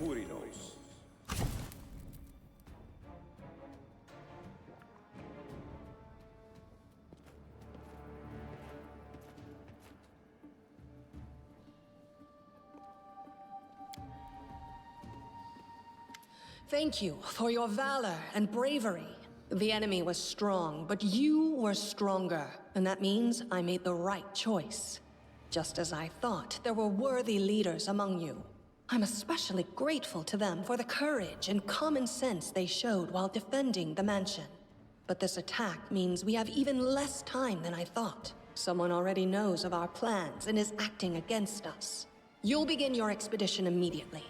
Turinos. Thank you for your valor and bravery. The enemy was strong, but you were stronger, and that means I made the right choice. Just as I thought, there were worthy leaders among you. I'm especially grateful to them for the courage and common sense they showed while defending the mansion. But this attack means we have even less time than I thought. Someone already knows of our plans and is acting against us. You'll begin your expedition immediately.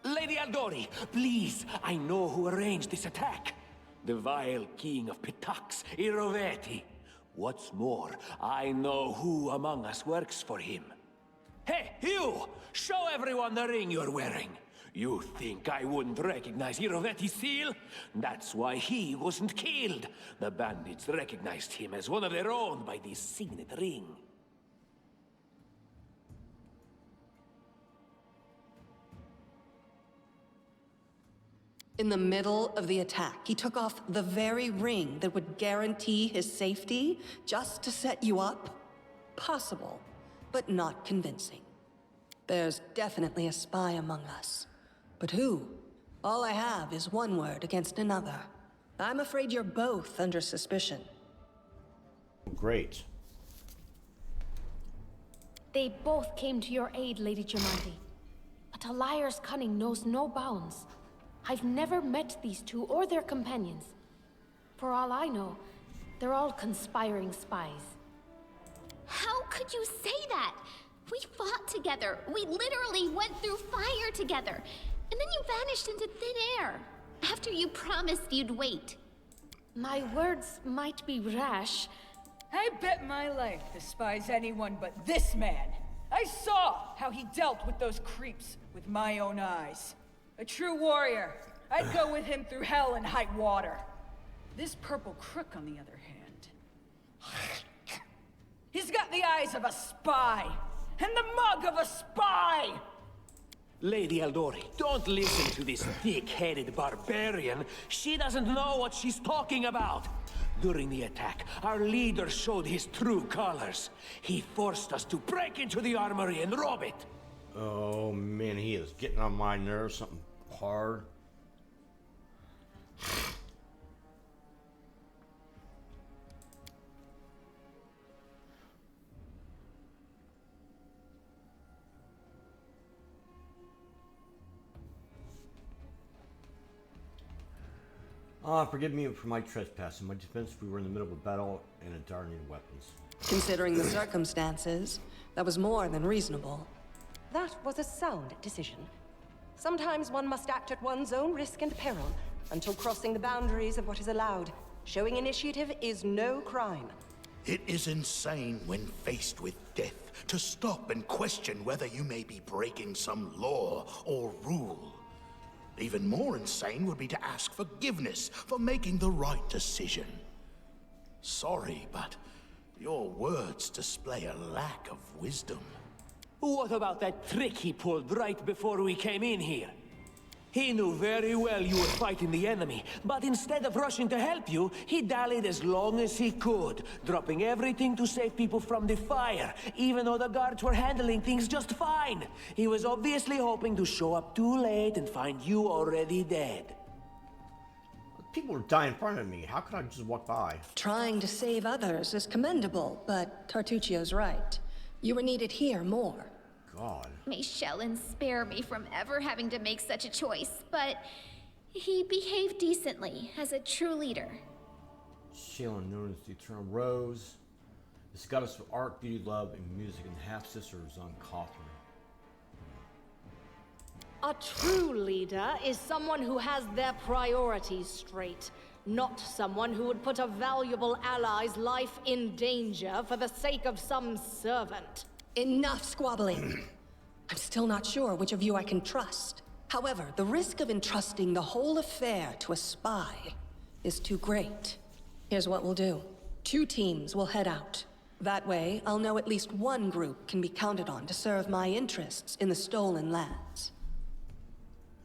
Lady Aldori, please, I know who arranged this attack. The vile king of Pitax, Iroveti. What's more, I know who among us works for him. Hey, you! Show everyone the ring you're wearing. You think I wouldn't recognize Iroveti's seal? That's why he wasn't killed. The bandits recognized him as one of their own by this signet ring. In the middle of the attack, he took off the very ring that would guarantee his safety just to set you up? Possible, but not convincing. There's definitely a spy among us. But who? All I have is one word against another. I'm afraid you're both under suspicion. Great. They both came to your aid, Lady Germandi. But a liar's cunning knows no bounds. I've never met these two or their companions. For all I know, they're all conspiring spies. How could you say that? We fought together. We literally went through fire together. And then you vanished into thin air. After you promised you'd wait. My words might be rash. I bet my life despise anyone but this man. I saw how he dealt with those creeps with my own eyes. A true warrior. I'd go with him through hell and high water. This purple crook, on the other hand... He's got the eyes of a spy, and the mug of a spy! Lady Aldori, don't listen to this thick-headed barbarian. She doesn't know what she's talking about. During the attack, our leader showed his true colors. He forced us to break into the armory and rob it. Oh man, he is getting on my nerves. Something hard. Forgive me for my trespass. In my defense, we were in the middle of a battle and a dire need of weapons. Considering the circumstances, that was more than reasonable. That was a sound decision. Sometimes one must act at one's own risk and peril, until crossing the boundaries of what is allowed. Showing initiative is no crime. It is insane when faced with death to stop and question whether you may be breaking some law or rule. Even more insane would be to ask forgiveness for making the right decision. Sorry, but your words display a lack of wisdom. What about that trick he pulled right before we came in here? He knew very well you were fighting the enemy, but instead of rushing to help you, he dallied as long as he could, dropping everything to save people from the fire, even though the guards were handling things just fine. He was obviously hoping to show up too late and find you already dead. People are dying in front of me. How could I just walk by? Trying to save others is commendable, but Tartuccio's right. You were needed here more. God. May Shellen spare me from ever having to make such a choice, but he behaved decently as a true leader. Shalen, known as the Eternal Rose, this goddess of art, beauty, love, and music, and half-sister of Zon Kaufman. A true leader is someone who has their priorities straight, not someone who would put a valuable ally's life in danger for the sake of some servant. Enough squabbling. I'm still not sure which of you I can trust. However, the risk of entrusting the whole affair to a spy is too great. Here's what we'll do. 2 teams will head out. That way, I'll know at least one group can be counted on to serve my interests in the stolen lands.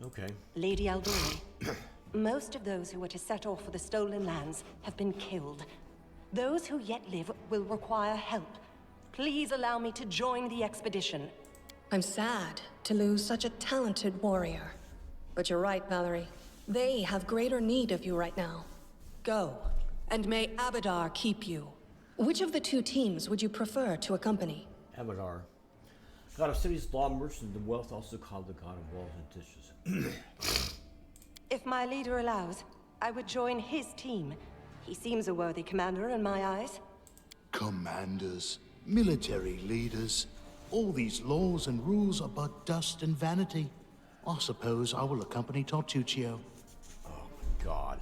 Okay. Lady Aldori, most of those who were to set off for the stolen lands have been killed. Those who yet live will require help. Please allow me to join the expedition. I'm sad to lose such a talented warrior. But you're right, Valerie. They have greater need of you right now. Go, and may Abadar keep you. Which of the two teams would you prefer to accompany? Abadar. God of cities, law, merchant, and wealth, also called the god of walls and dishes. If my leader allows, I would join his team. He seems a worthy commander in my eyes. Commanders, military leaders, all these laws and rules are but dust and vanity. I suppose I will accompany Tartuccio. Oh, God.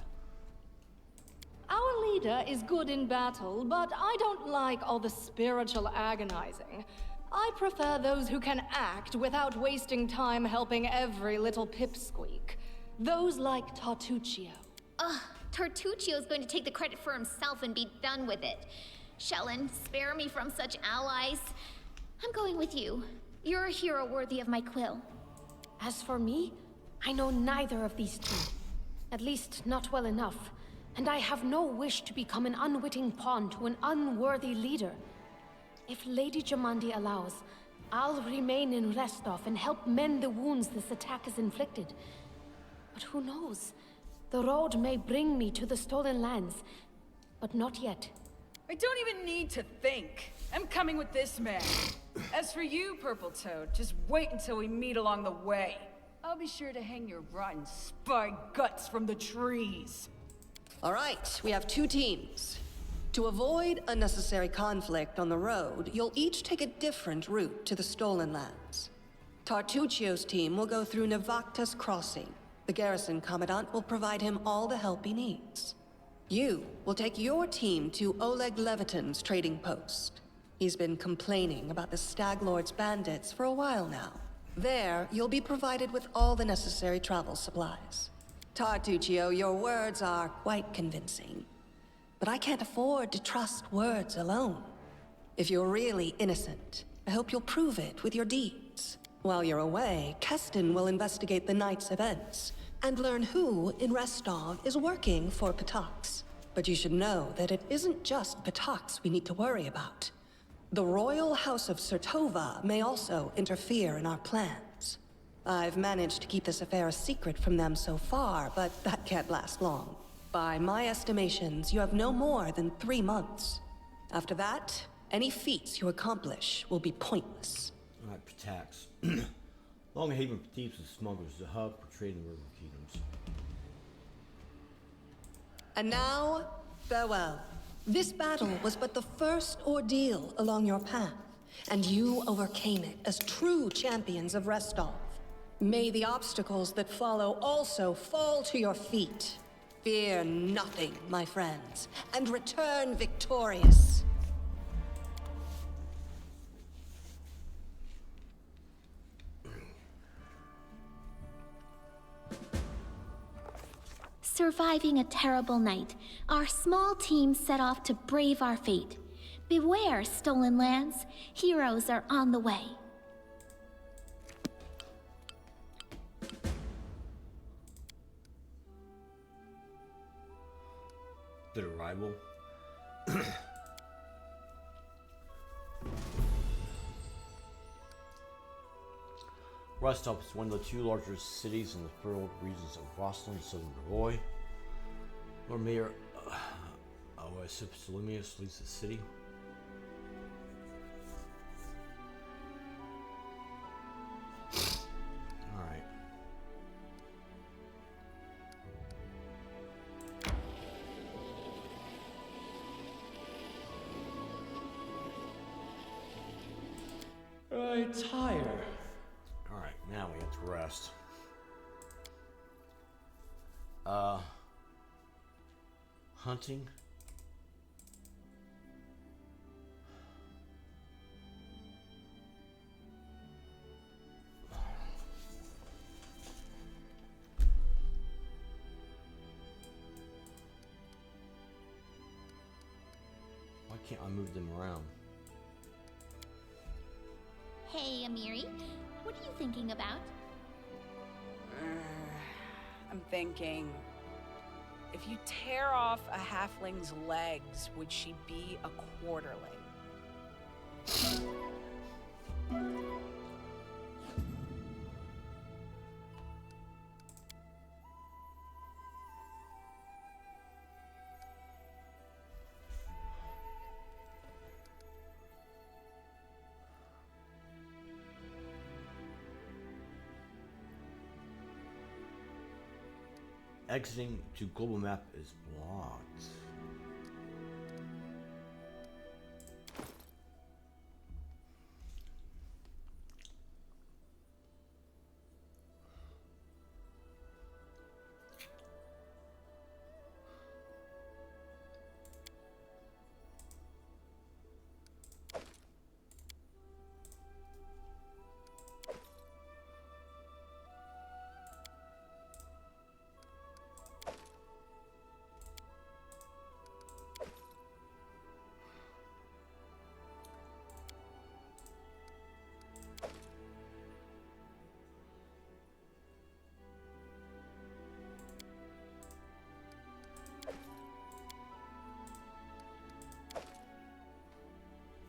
Our leader is good in battle, but I don't like all the spiritual agonizing. I prefer those who can act without wasting time helping every little pipsqueak. Those like Tartuccio. Ugh, Tartuccio's going to take the credit for himself and be done with it. Shellen, spare me from such allies. I'm going with you. You're a hero worthy of my quill. As for me, I know neither of these two. At least, not well enough. And I have no wish to become an unwitting pawn to an unworthy leader. If Lady Jamandi allows, I'll remain in Restov and help mend the wounds this attack has inflicted. But who knows? The road may bring me to the stolen lands, but not yet. I don't even need to think. I'm coming with this man. As for you, Purple Toad, just wait until we meet along the way. I'll be sure to hang your rotten spy guts from the trees. All right, we have two teams. To avoid unnecessary conflict on the road, you'll each take a different route to the stolen lands. Tartuccio's team will go through Navakta's crossing. The garrison commandant will provide him all the help he needs. You will take your team to Oleg Levitin's trading post. He's been complaining about the Stag Lord's bandits for a while now. There, you'll be provided with all the necessary travel supplies. Tartuccio, your words are quite convincing. But I can't afford to trust words alone. If you're really innocent, I hope you'll prove it with your deeds. While you're away, Keston will investigate the night's events and learn who in Restov is working for Pitax. But you should know that it isn't just Pitax we need to worry about. The royal house of Sertova may also interfere in our plans. I've managed to keep this affair a secret from them so far, but that can't last long. By my estimations, you have no more than 3 months. After that, any feats you accomplish will be pointless. Alright, Pitax. Longhaven for thieves and smugglers, the hub for trading river kingdoms. And now, farewell. This battle was but the first ordeal along your path, and you overcame it as true champions of Restov. May the obstacles that follow also fall to your feet. Fear nothing, my friends, and return victorious. Surviving a terrible night, our small team set off to brave our fate. Beware, stolen lands. Heroes are on the way. The arrival. Rostov is one of the two largest cities in the furrowed regions of Rostov and southern Roy. Lord Mayor Oasip Salimius leads the city. Alright. Tired. Alright, now we have to rest. Hunting. Why can't I move them around? Hey, Amiri. What are you thinking about? I'm thinking, if you tear off a halfling's legs, would she be a quarterling? Exiting to global map is blocked.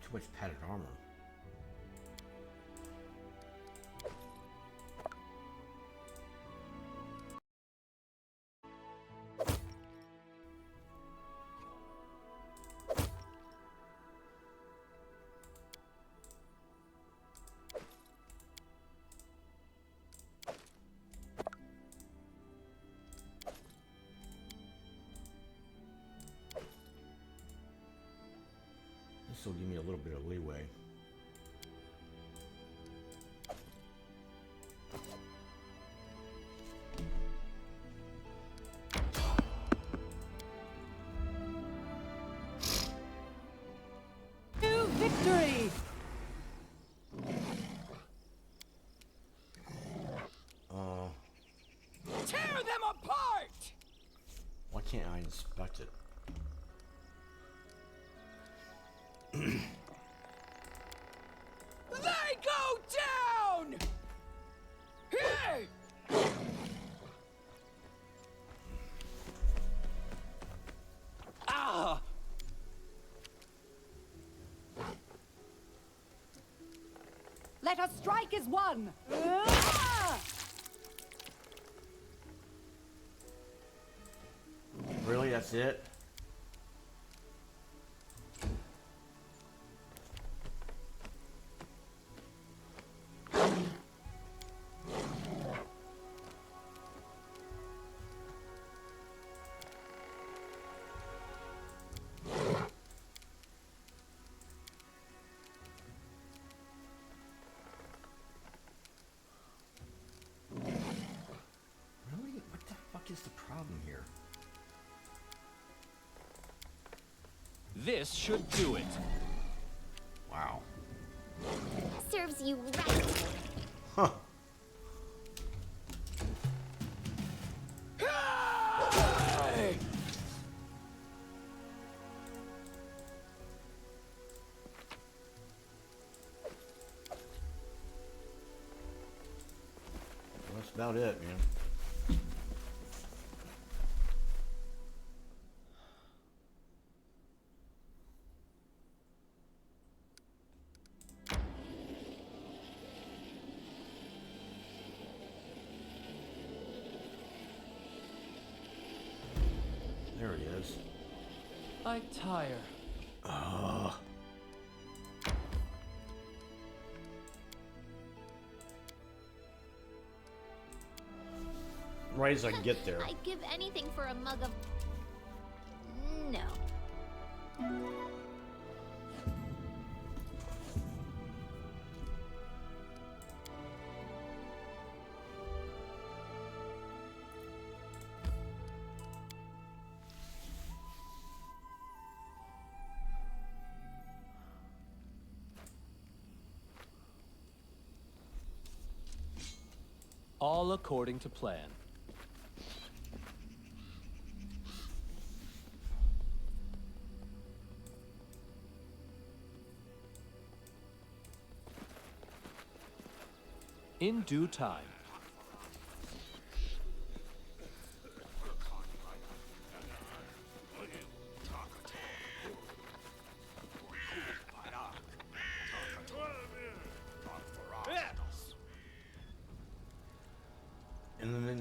Too much padded armor. This will give me a little bit of leeway. To victory! Tear them apart! Why can't I inspect it? They go down! Hey! Ah! Let us strike as one! Ah! Really? That's it? Really? What the fuck is the problem here? This should do it. Wow. Serves you right. Huh. That's about it, man. There he is. I tire. Right as I can get there. I'd give anything for a mug of... No. All according to plan. In due time.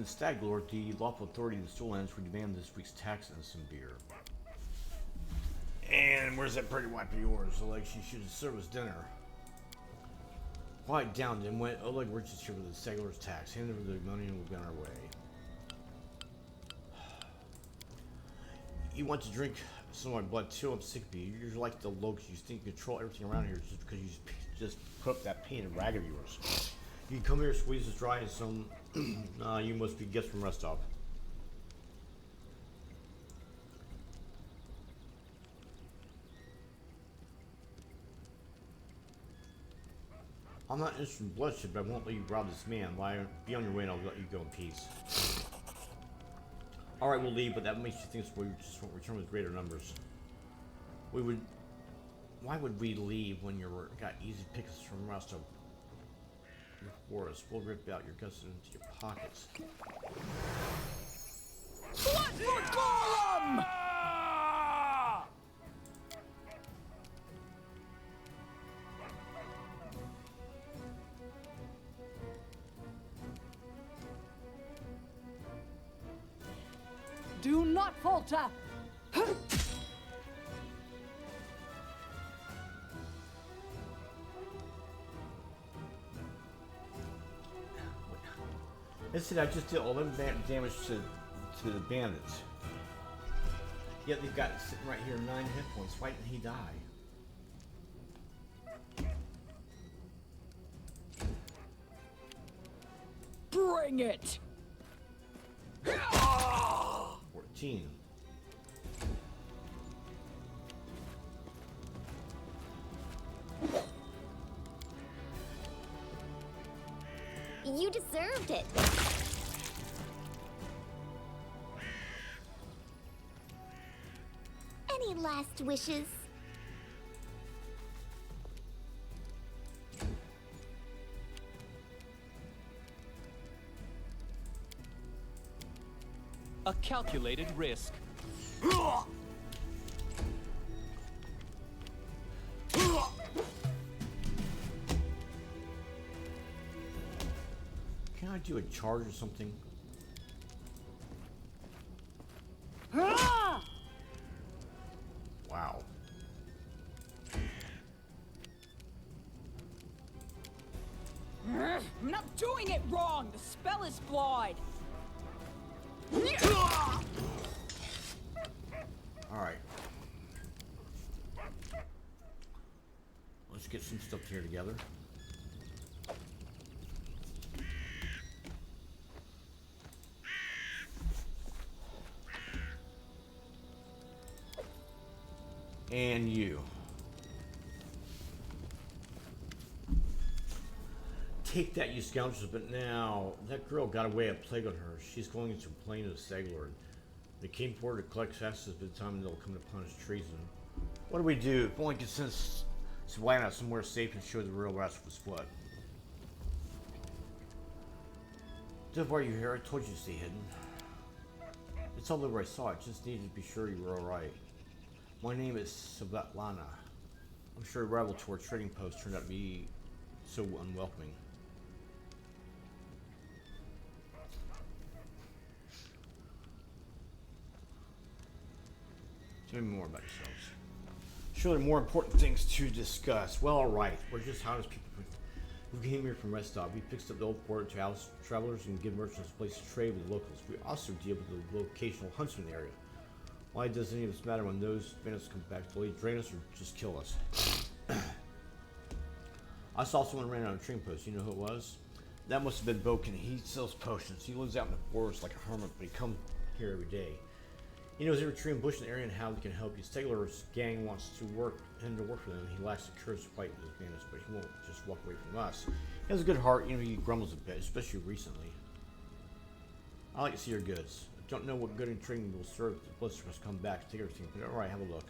the Stag Lord, the lawful authority of the Stonelands, would demand this week's tax and some beer. And where's that pretty wife of yours? Like she should serve us dinner. Quiet down, then went. Oh, like we're just here with the Stag Lord's tax. Hand over the money and we'll be on our way. You want to drink some of my blood too? I'm sick of you. You're like the locust. You think you control everything around here just because you just put up that painted rag of yours. You come here, squeeze us dry, and some. Nah, you must be guests from Restov. I'm not interested in bloodshed, but I won't let you rob this man. Why? Be on your way, and I'll let you go in peace. All right, we'll leave, but that makes you think we just won't return with greater numbers. We would. Why would we leave when you're got easy pickings from Rostov? Your forest. We'll rip out your guts into your pockets. Blood for Gollum! Do not falter! Listen, I just did 11 damage to the bandits. Yet they've got sitting right here 9 hit points. Why didn't he die? Bring it! 14. You deserved it. Any last wishes? A calculated risk. Can I do a charge or something? Wow. I'm not doing it wrong! The spell is flawed! Alright. Let's get some stuff here together. And you. Take that, you scoundrels, but now that girl got away at plague on her. She's going to complain to the Stag Lord. They came for her to collect taxes, but the time they'll come to punish treason. What do we do? If only could send Swine out somewhere safe and show the real rascal's blood. Dev, why are you here? I told you to stay hidden. It's all over. I saw it. Just needed to be sure you were alright. My name is Svetlana. I'm sure arrival to our trading post turned out to be so unwelcoming. Tell me more about yourselves. Surely more important things to discuss. Well, alright. We're just honest people who came here from Restov. We fixed up the old port to house travelers and give merchants a place to trade with the locals. We also deal with the locational huntsman area. Why does any of this matter when those bandits come back? Will they drain us or just kill us? I saw someone ran out of a train post. You know who it was? That must have been Boken. He sells potions. He lives out in the forest like a hermit, but he comes here every day. He knows every tree and bush in the area and how he can help you. Stegler's gang wants to work for them. He lacks the courage to fight with his bandits, but he won't just walk away from us. He has a good heart. You know, he grumbles a bit, especially recently. I like to see your goods. I don't know what good in trading will serve if the Blister must come back to take everything, but alright, have a look.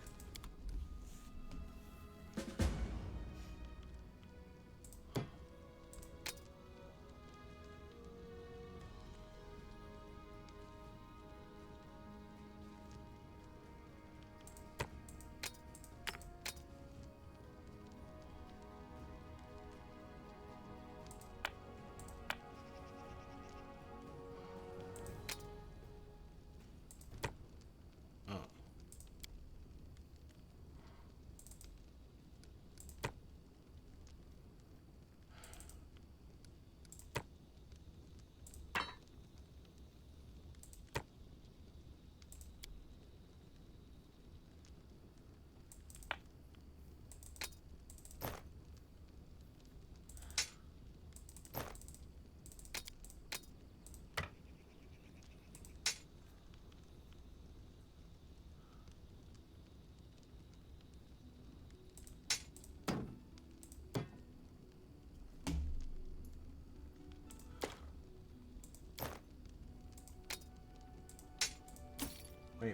Wait.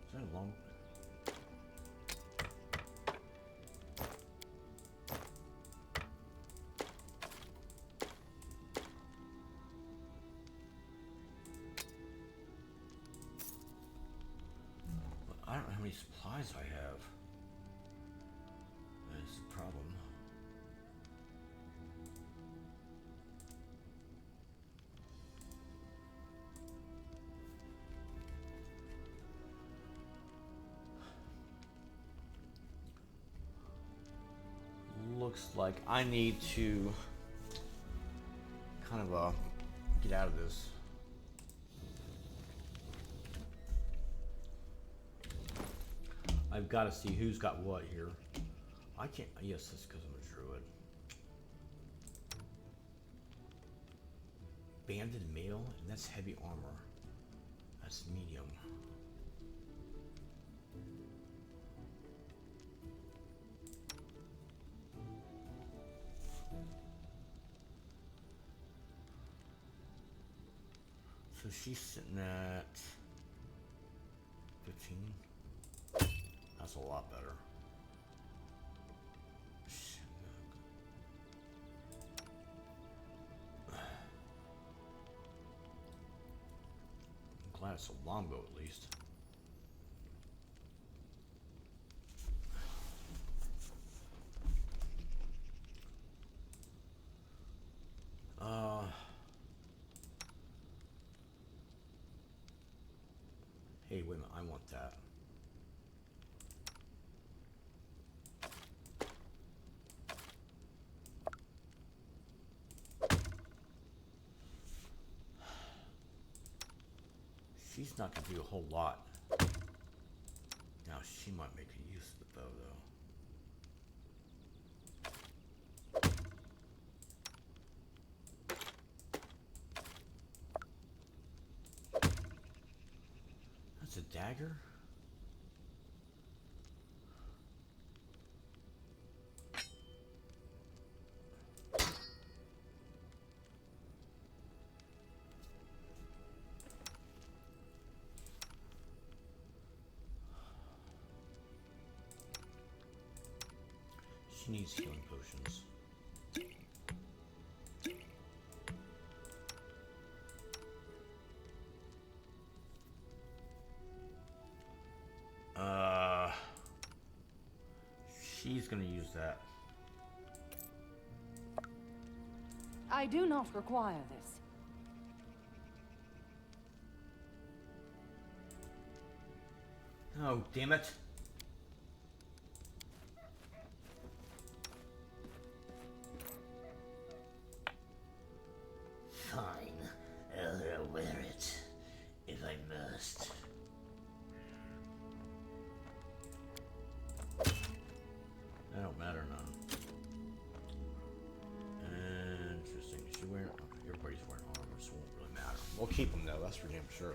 Is that a long? I don't know how many supplies I have. That's the problem. Looks like I need to kind of get out of this. I've got to see who's got what here. I can't. Yes, that's because I'm a druid. Banded mail, and that's heavy armor. That's medium. So she's sitting at 15. That's a lot better. I'm glad it's a longbow at least. Hey, wait a minute, I want that. She's not going to do a whole lot. Now, she might make a use of the bow, though. That's a dagger? She needs healing potions. She's gonna use that. I do not require this. Oh, damn it. Fine, I'll wear it, if I must. That don't matter none. Interesting. Is she wearing? Everybody's wearing armor, so it won't really matter. We'll keep them though. That's for damn sure.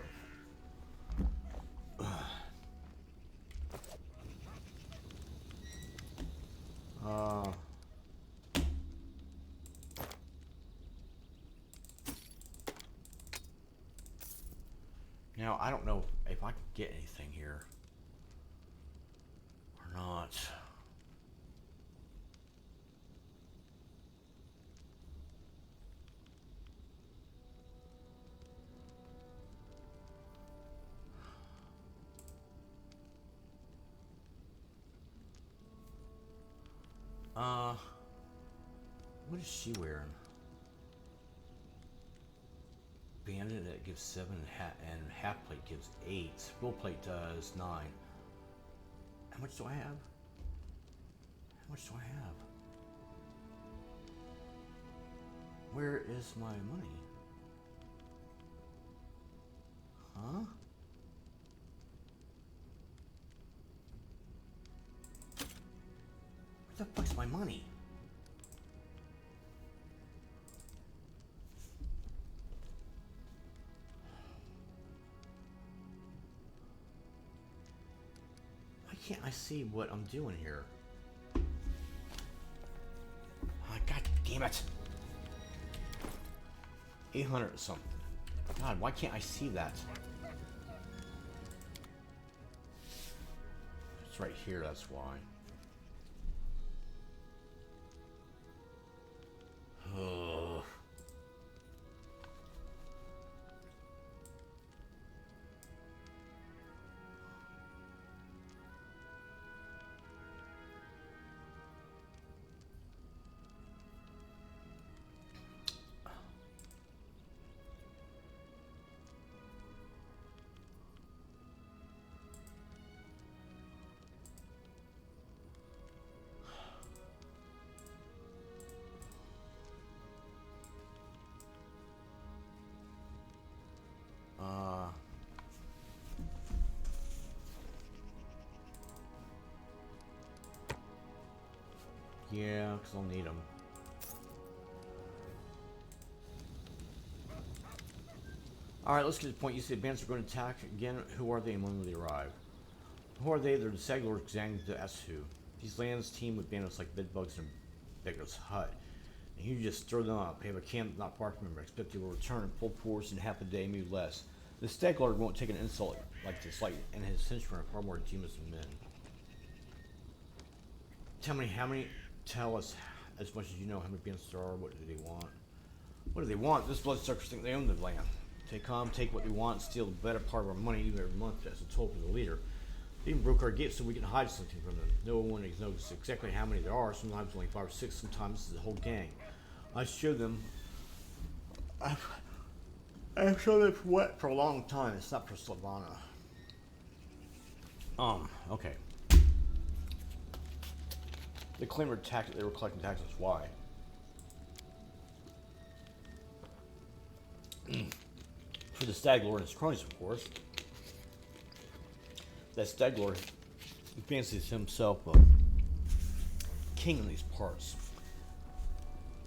Now I don't know if I can get anything here or not. What is she wearing? Bandit that gives 7 and half plate gives 8. Full plate does 9. How much do I have? How much do I have? Where is my money? Huh? Where the fuck's my money? I see what I'm doing here? Oh, God damn it. 800 or something. God, why can't I see that? It's right here, that's why. Ugh. Yeah, because I'll need them. Alright, let's get to the point. You say the bandits are going to attack again. Who are they and when will they arrive? Who are they? They're the Saglor Zang the Esu. These lands teem with bandits like bedbugs in a beggar's hut. And you just throw them up. They have a camp not far from them. Expect they will return in full force in half a day, maybe less. The Saglor won't take an insult like this, and his henchmen are far more demons than men. Tell us as much as you know how many bandits there are. What do they want? What do they want? This bloodsuckers think they own the land. They come, take what they want, and steal the better part of our money even every month as a toll for the leader. They even broke our gates so we can hide something from them. No one knows exactly how many there are. Sometimes only 5 or 6. Sometimes it's the whole gang. I showed them. I've shown them for a long time. It's not for Slavana. Okay. They claimed they were collecting taxes. Why? For the Stag Lord and his cronies, of course. That Stag Lord fancies himself a king in these parts.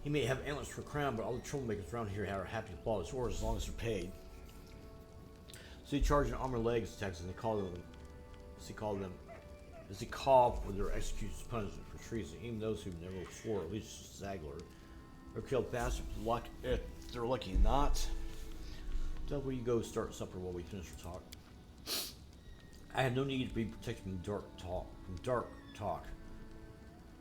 He may have antlers for a crown, but all the troublemakers around here are happy to follow his orders as long as they're paid. So he charged an armor legs taxes, and they call them. As he called for their execution's punishment for treason, even those who never swore allegiance to Zagler are killed faster if they're lucky not. Tell where you go start supper while we finish our talk. I have no need to be protected from dark talk.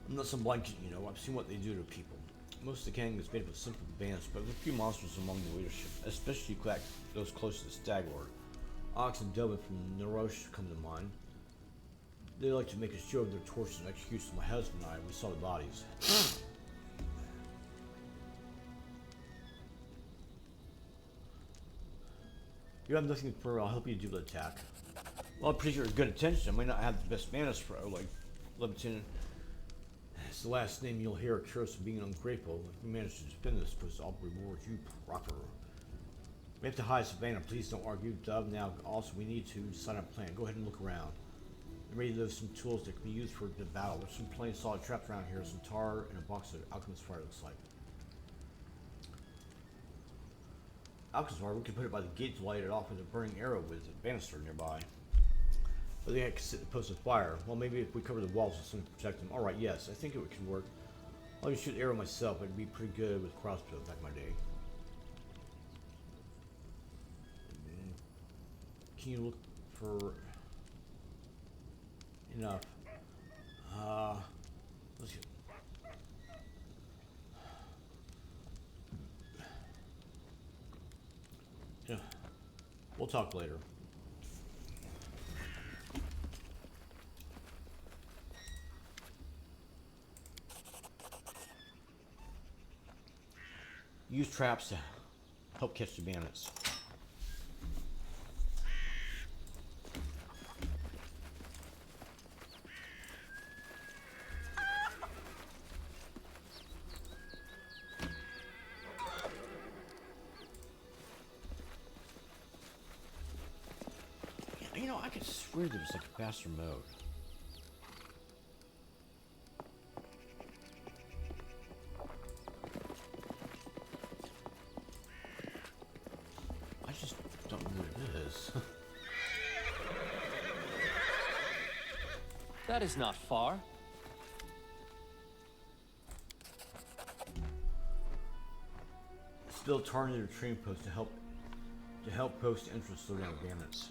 I'm not some blanket, you know. I've seen what they do to people. Most of the gang is made up of simple bands, but there's a few monsters among the leadership, especially those close to the Stag Lord. Ox and Delvin from Narosh come to mind. They like to make a show of their tortures and executions. My husband and I, we saw the bodies. You have nothing for. I'll help you do the attack. Well, I appreciate your good intentions. I may not have the best manners for like Leviton. It's the last name you'll hear accused of being ungrateful. If you manage to defend this post, I'll reward you proper. We have to hide Savannah. Please don't argue, Dove. Now, also, we need to sign a plan. Go ahead and look around. I'm ready to have some tools that can be used for the battle. There's some plain solid traps around here, some tar, and a box of alchemist fire, looks like. Alchemist fire, we can put it by the gate to light it off with a burning arrow with a banister nearby. But they can sit and post a fire. Well, maybe if we cover the walls with something to protect them. Alright, yes, I think it could work. I'll shoot arrow myself. I'd be pretty good with crossbow back in my day. Can you look for enough? Let's get. Yeah, we'll talk later. Use traps to help catch the bandits. You know, I could swear there was like a faster mode. I just don't know what it is. That is not far. Still targeted a train post to help post entrance slow down bandits.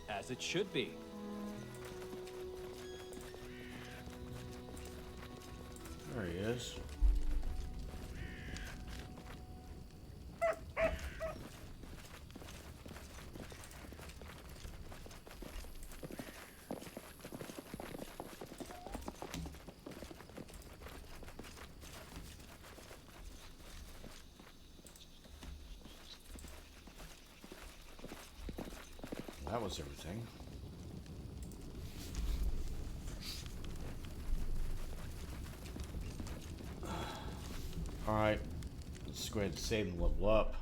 As it should be. There he is. That was everything. Alright, let's go ahead and save and level up.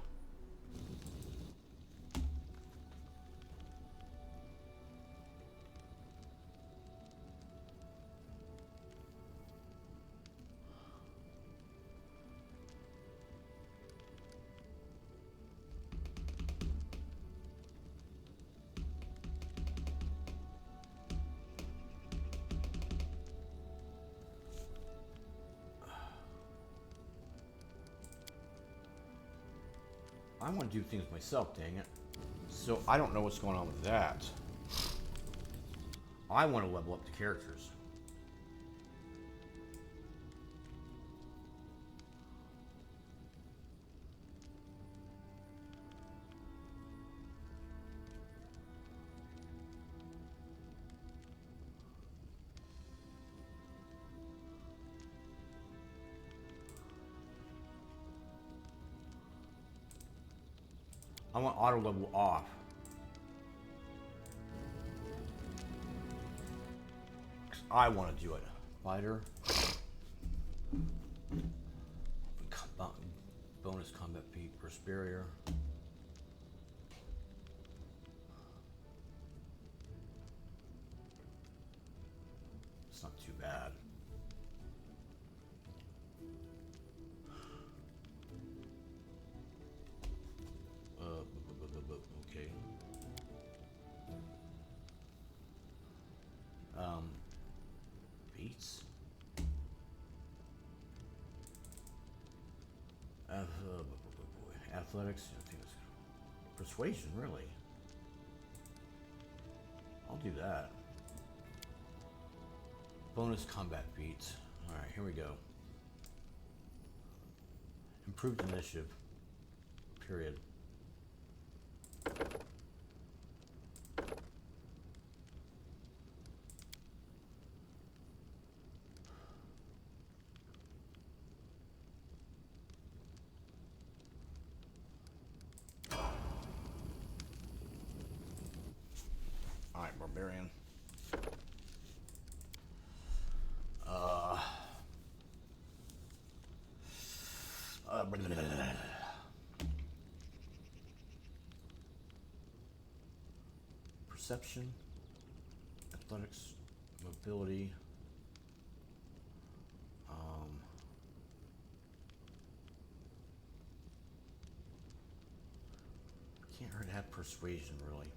I want to do things myself, dang it. So I don't know what's going on with that. I want to level up the characters. I want auto level off. I want to do it. Fighter. Bonus combat feat per barrier. It's not too bad. Okay. Beats. Athletics. I think it's persuasion, really. I'll do that. Bonus combat feats. All right, here we go. Improved initiative. Period. Alright, barbarian. Perception, athletics, mobility. Can't hurt to have persuasion, really.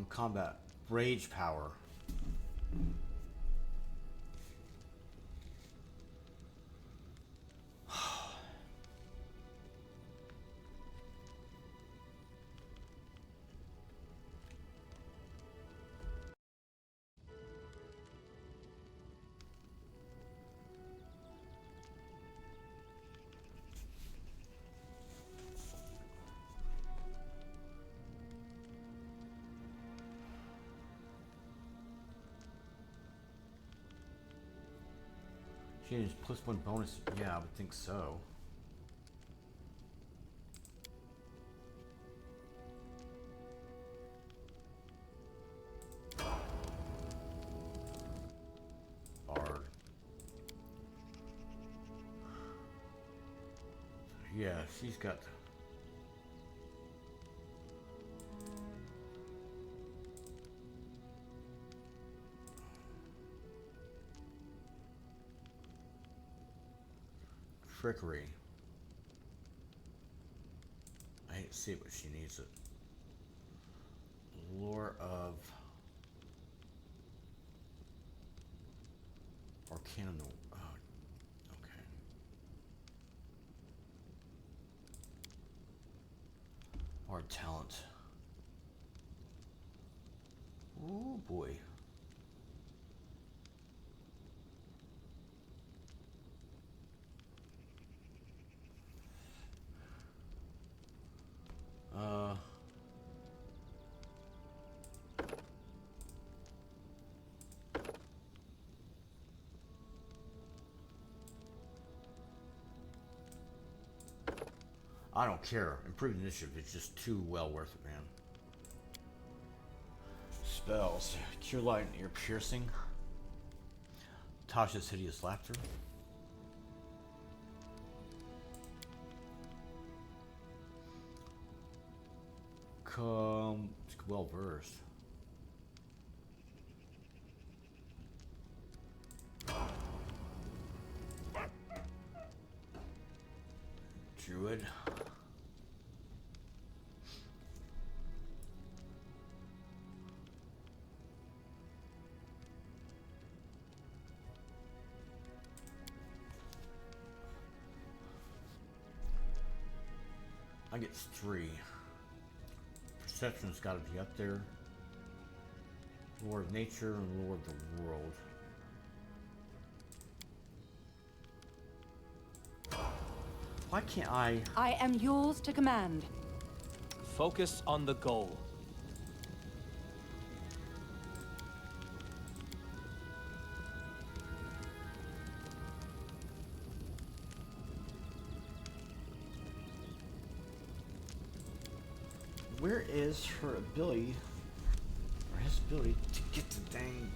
Combat, rage power. Change +1 bonus. Yeah, I would think so. Bard. Yeah, she's got... trickery. I hate to see it, but she needs it. Lure of... Arcana. Oh, okay. Art talent. Oh boy. I don't care. Improved initiative is just too well worth it, man. Spells. Cure light and ear piercing. Tasha's hideous laughter. Well versed. Druid. I get 3. Perception's got to be up there. Lord of Nature and Lord of the World. Why can't I... I am yours to command. Focus on the goal. Where is her ability, or his ability, to get the dang...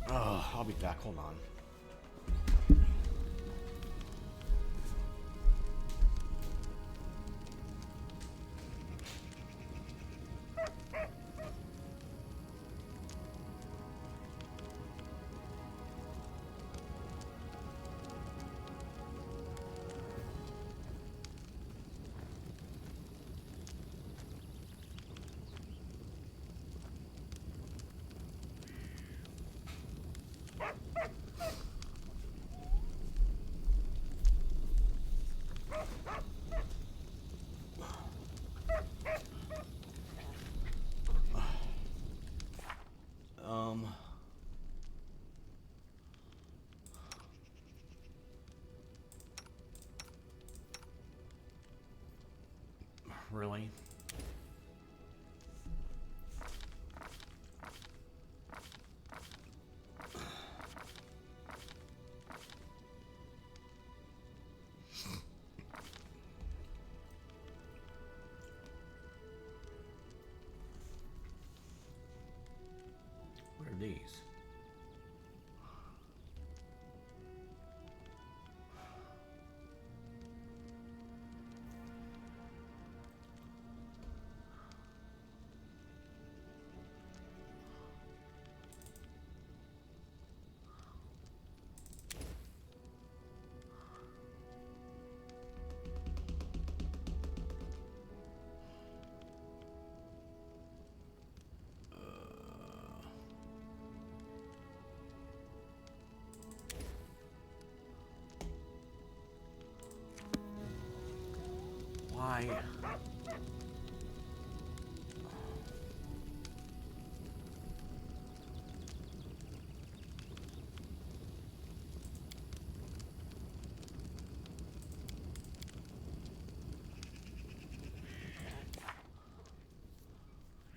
Oh, I'll be back, hold on. Really? What are these? Why?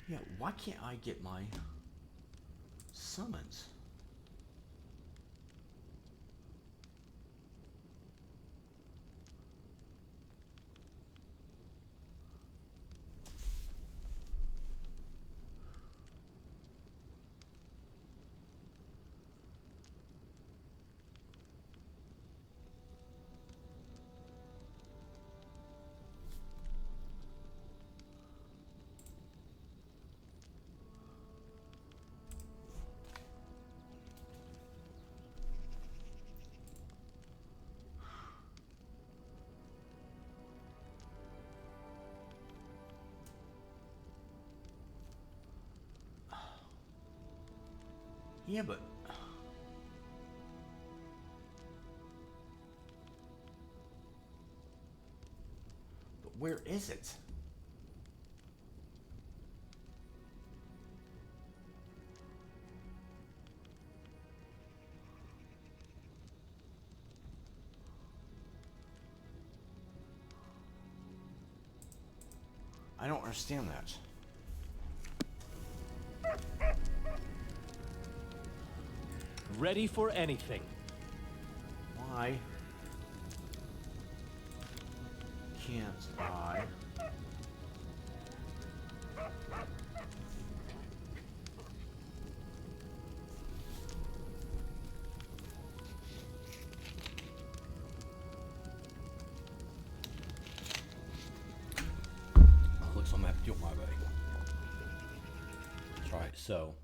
Yeah, why can't I get my summons? Yeah, but where is it? I don't understand that. Ready for anything. Why can't I? Looks like I'm gonna have to do it my way. That's right, so